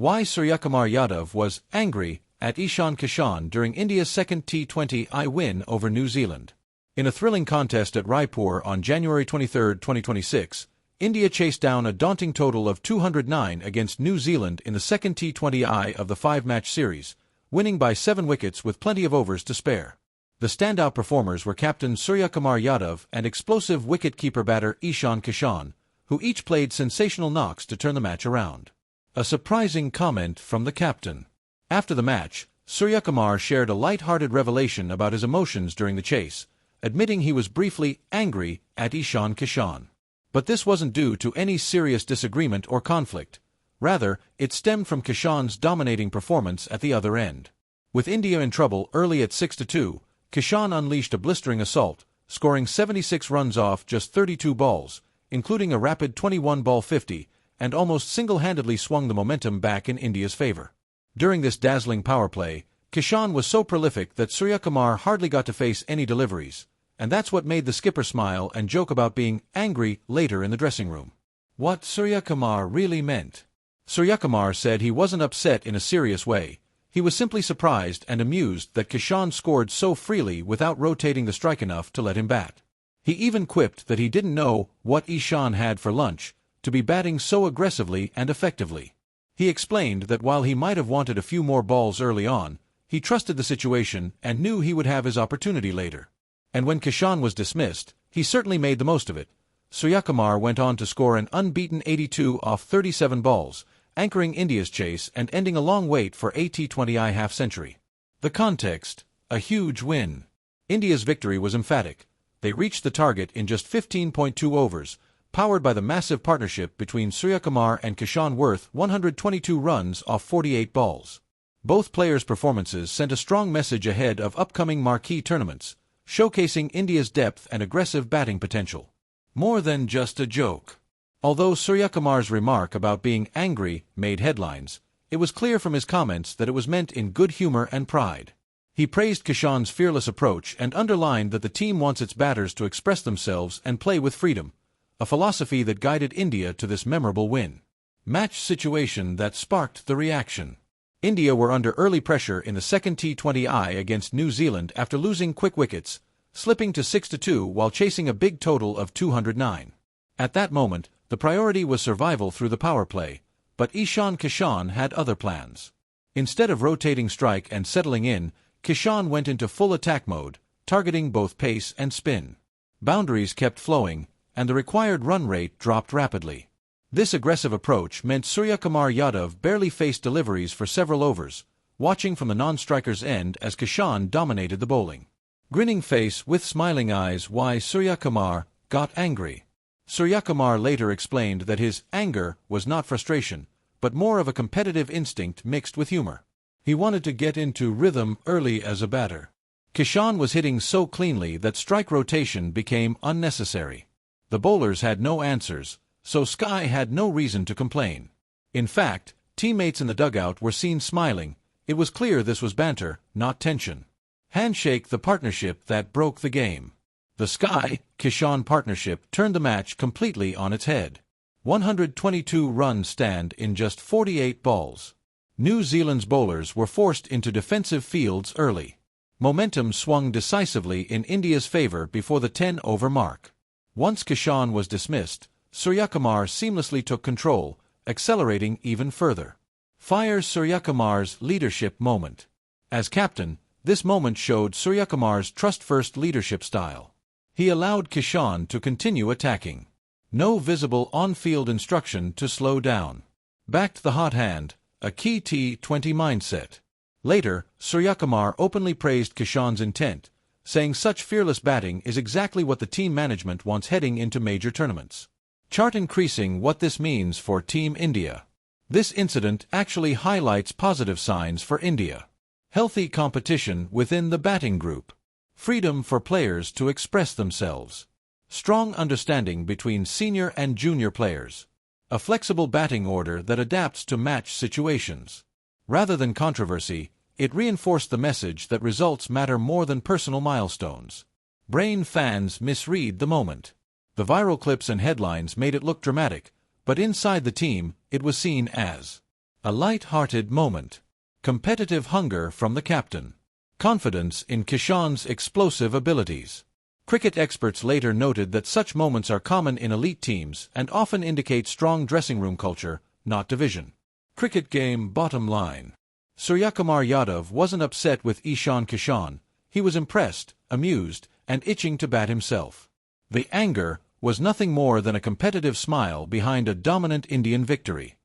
Why Suryakumar Yadav was angry at Ishan Kishan during India's second T20I win over New Zealand. In a thrilling contest at Raipur on January 23, 2026, India chased down a daunting total of 209 against New Zealand in the second T20I of the 5-match series, winning by 7 wickets with plenty of overs to spare. The standout performers were captain Suryakumar Yadav and explosive wicket-keeper batter Ishan Kishan, who each played sensational knocks to turn the match around. A surprising comment from the captain. After the match, Suryakumar shared a light-hearted revelation about his emotions during the chase, admitting he was briefly angry at Ishan Kishan. But this wasn't due to any serious disagreement or conflict. Rather, it stemmed from Kishan's dominating performance at the other end. With India in trouble early at 6-2, Kishan unleashed a blistering assault, scoring 76 runs off just 32 balls, including a rapid 21-ball 50, and almost single-handedly swung the momentum back in India's favor. During this dazzling power play, Kishan was so prolific that Suryakumar hardly got to face any deliveries, and that's what made the skipper smile and joke about being angry later in the dressing room. What Suryakumar really meant. Suryakumar said he wasn't upset in a serious way. He was simply surprised and amused that Kishan scored so freely without rotating the strike enough to let him bat. He even quipped that he didn't know what Ishan had for lunch, to be batting so aggressively and effectively. He explained that while he might have wanted a few more balls early on, he trusted the situation and knew he would have his opportunity later. And when Kishan was dismissed, he certainly made the most of it. Suryakumar went on to score an unbeaten 82 off 37 balls, anchoring India's chase and ending a long wait for a T20I half-century. The context: a huge win. India's victory was emphatic. They reached the target in just 15.2 overs, powered by the massive partnership between Suryakumar and Kishan worth 122 runs off 48 balls. Both players' performances sent a strong message ahead of upcoming marquee tournaments, showcasing India's depth and aggressive batting potential. More than just a joke. Although Suryakumar's remark about being angry made headlines, it was clear from his comments that it was meant in good humor and pride. He praised Kishan's fearless approach and underlined that the team wants its batters to express themselves and play with freedom, a philosophy that guided India to this memorable win. Match situation that sparked the reaction. India were under early pressure in the second T20I against New Zealand after losing quick wickets, slipping to 6-2 while chasing a big total of 209. At that moment, the priority was survival through the power play, but Ishan Kishan had other plans. Instead of rotating strike and settling in, Kishan went into full attack mode, targeting both pace and spin. Boundaries kept flowing, and the required run rate dropped rapidly. This aggressive approach meant Suryakumar Yadav barely faced deliveries for several overs, watching from the non-striker's end as Kishan dominated the bowling. Grinning face with smiling eyes, why Suryakumar got angry. Suryakumar later explained that his anger was not frustration, but more of a competitive instinct mixed with humor. He wanted to get into rhythm early as a batter. Kishan was hitting so cleanly that strike rotation became unnecessary. The bowlers had no answers, so Sky had no reason to complain. In fact, teammates in the dugout were seen smiling. It was clear this was banter, not tension. Handshake, the partnership that broke the game. The Sky-Kishan partnership turned the match completely on its head. 122-run stand in just 48 balls. New Zealand's bowlers were forced into defensive fields early. Momentum swung decisively in India's favor before the 10-over mark. Once Kishan was dismissed, Suryakumar seamlessly took control, accelerating even further. Fire Suryakumar's leadership moment. As captain, this moment showed Suryakumar's trust-first leadership style. He allowed Kishan to continue attacking. No visible on-field instruction to slow down. Backed the hot hand, a key T20 mindset. Later, Suryakumar openly praised Kishan's intent, saying such fearless batting is exactly what the team management wants heading into major tournaments. Chart increasing what this means for Team India. This incident actually highlights positive signs for India. Healthy competition within the batting group. Freedom for players to express themselves. Strong understanding between senior and junior players. A flexible batting order that adapts to match situations. Rather than controversy, it reinforced the message that results matter more than personal milestones. Brain fans misread the moment. The viral clips and headlines made it look dramatic, but inside the team, it was seen as A light-hearted moment. Competitive hunger from the captain. Confidence in Kishan's explosive abilities. Cricket experts later noted that such moments are common in elite teams and often indicate strong dressing room culture, not division. Cricket game bottom line. Suryakumar Yadav wasn't upset with Ishan Kishan. He was impressed, amused, and itching to bat himself. The anger was nothing more than a competitive smile behind a dominant Indian victory.